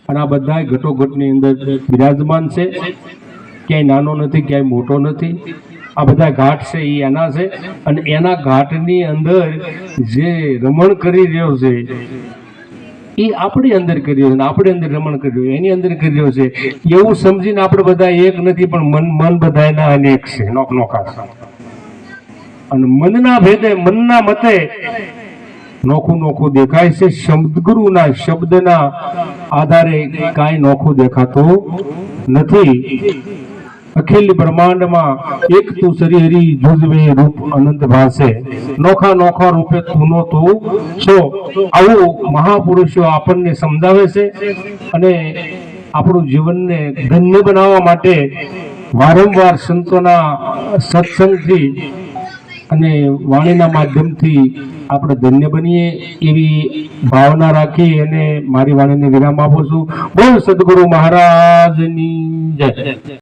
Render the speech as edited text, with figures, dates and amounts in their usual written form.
અને આ બધા ઘટોઘટની અંદર બિરાજમાન છે, ક્યાંય નાનો નથી, ક્યાંય મોટો નથી. આ બધા ઘાટ છે એ એના છે, અને એના ઘાટની અંદર જે રમણ કરી રહ્યો છે એ આપણી અંદર કરી રહ્યો છે, આપણે અંદર રમણ કરી રહ્યો એની અંદર કરી રહ્યો છે. એવું સમજીને આપણે બધા એક નથી, પણ મન બધાના અનેક છે, નોખા છે. અને મનના ભેદે, મનના મતે નોખું દેખાય છે. સદગુરુના શબ્દના આધારે કાંઈ નોખું દેખાતું નથી. અખિલ બ્રહ્માંડમાં એક તું સરી હરી જુજવે રૂપ અનંત ભાસે, નોખા રૂપે તુંનો તું છો. આવું મહાપુરુષો આપણને સમજાવે છે, અને આપણું જીવનને ધન્ય બનાવવા માટે વારંવાર સંતોના સત્સંગથી અને વાણીના માધ્યમથી આપણે ધન્ય બનીએ એવી ભાવના રાખી અને મારી વાણીને વિરામ આપું છું. બોલ સદગુરુ મહારાજની જય.